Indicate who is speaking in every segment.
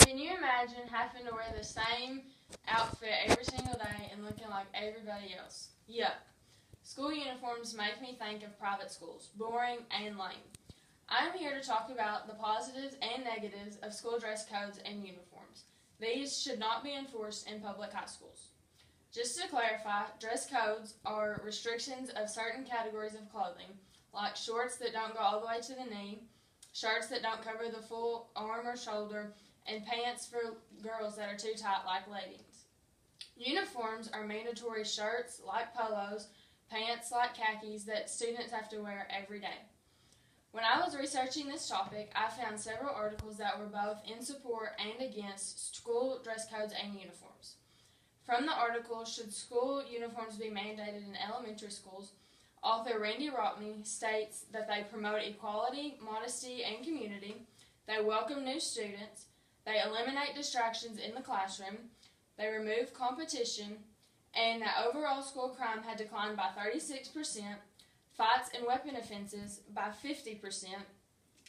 Speaker 1: Can you imagine having to wear the same outfit every single day and looking like everybody else? Yuck. School uniforms make me think of private schools, boring and lame. I'm here to talk about the positives and negatives of school dress codes and uniforms. These should not be enforced in public high schools. Just to clarify, dress codes are restrictions of certain categories of clothing, like shorts that don't go all the way to the knee, shirts that don't cover the full arm or shoulder, and pants for girls that are too tight like leggings. Uniforms are mandatory shirts like polos, pants like khakis that students have to wear every day. When I was researching this topic, I found several articles that were both in support and against school dress codes and uniforms. From the article, Should School Uniforms Be Mandated in Elementary Schools?, author Randy Rockney states that they promote equality, modesty, and community, they welcome new students, they eliminate distractions in the classroom, they remove competition, and that overall school crime had declined by 36%, fights and weapon offenses by 50%,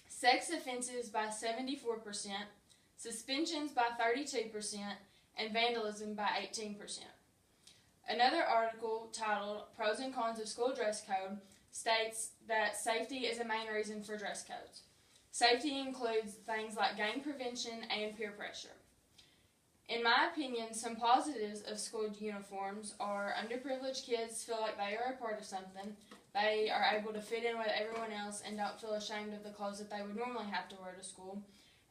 Speaker 1: sex offenses by 74%, suspensions by 32%, and vandalism by 18%. Another article titled Pros and Cons of School Dress Code states that safety is a main reason for dress codes. Safety includes things like gang prevention and peer pressure. In my opinion, some positives of school uniforms are underprivileged kids feel like they are a part of something, they are able to fit in with everyone else and don't feel ashamed of the clothes that they would normally have to wear to school,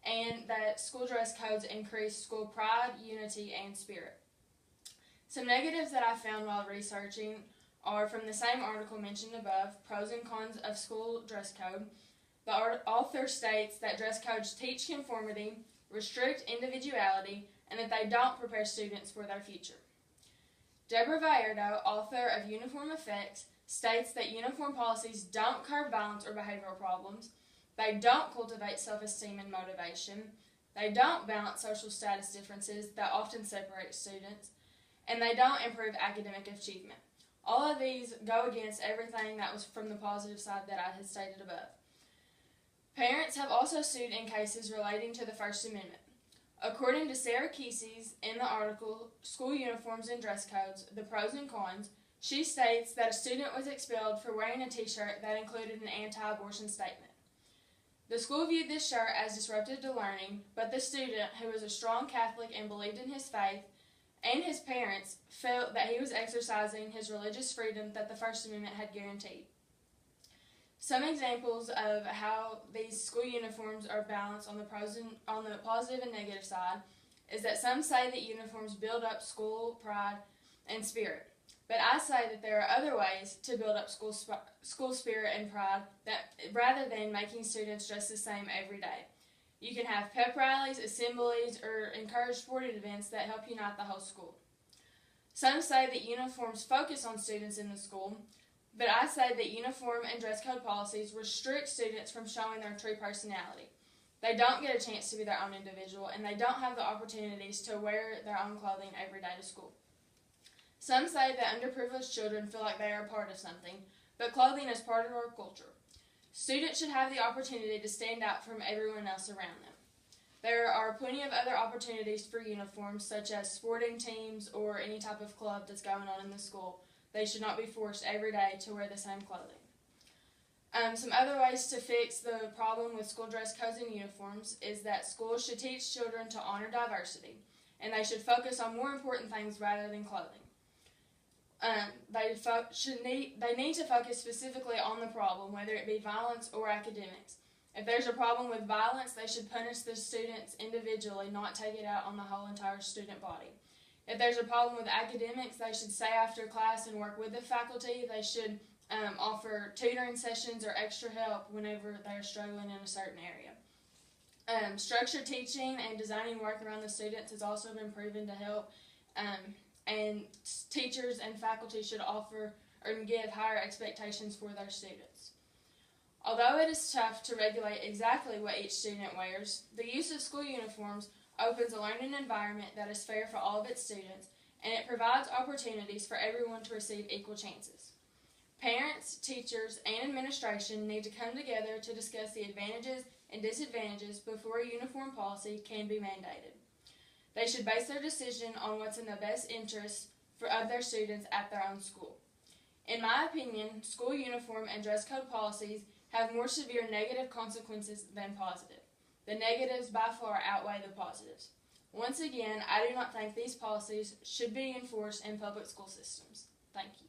Speaker 1: and that school dress codes increase school pride, unity, and spirit. Some negatives that I found while researching are from the same article mentioned above, Pros and Cons of School Dress Code. The author states that dress codes teach conformity, restrict individuality, and that they don't prepare students for their future. Deborah Vallardo, author of Uniform Effects, states that uniform policies don't curb violence or behavioral problems, they don't cultivate self-esteem and motivation, they don't balance social status differences that often separate students, and they don't improve academic achievement. All of these go against everything that was from the positive side that I had stated above. Parents have also sued in cases relating to the First Amendment. According to Sarah Kesey's in the article, School Uniforms and Dress Codes, The Pros and Cons, she states that a student was expelled for wearing a t-shirt that included an anti-abortion statement. The school viewed this shirt as disruptive to learning, but the student, who was a strong Catholic and believed in his faith, and his parents felt that he was exercising his religious freedom that the First Amendment had guaranteed. Some examples of how these school uniforms are balanced on the positive and negative side is that some say that uniforms build up school pride and spirit, but I say that there are other ways to build up school spirit and pride that rather than making students dress the same every day. You can have pep rallies, assemblies, or encourage sporting events that help unite the whole school. Some say that uniforms focus on students in the school, but I say that uniform and dress code policies restrict students from showing their true personality. They don't get a chance to be their own individual, and they don't have the opportunities to wear their own clothing every day to school. Some say that underprivileged children feel like they are a part of something, but clothing is part of our culture. Students should have the opportunity to stand out from everyone else around them. There are plenty of other opportunities for uniforms, such as sporting teams or any type of club that's going on in the school. They should not be forced every day to wear the same clothing. Some other ways to fix the problem with school dress codes and uniforms is that schools should teach children to honor diversity, and they should focus on more important things rather than clothing. They need to focus specifically on the problem, whether it be violence or academics. If there's a problem with violence, they should punish the students individually, not take it out on the whole entire student body. If there's a problem with academics, they should stay after class and work with the faculty. They should offer tutoring sessions or extra help whenever they're struggling in a certain area. Structured teaching and designing work around the students has also been proven to help, and teachers and faculty should offer or give higher expectations for their students. Although it is tough to regulate exactly what each student wears, the use of school uniforms opens a learning environment that is fair for all of its students, and it provides opportunities for everyone to receive equal chances. Parents, teachers, and administration need to come together to discuss the advantages and disadvantages before a uniform policy can be mandated. They should base their decision on what's in the best interest of their students at their own school. In my opinion, school uniform and dress code policies have more severe negative consequences than positive. The negatives by far outweigh the positives. Once again, I do not think these policies should be enforced in public school systems. Thank you.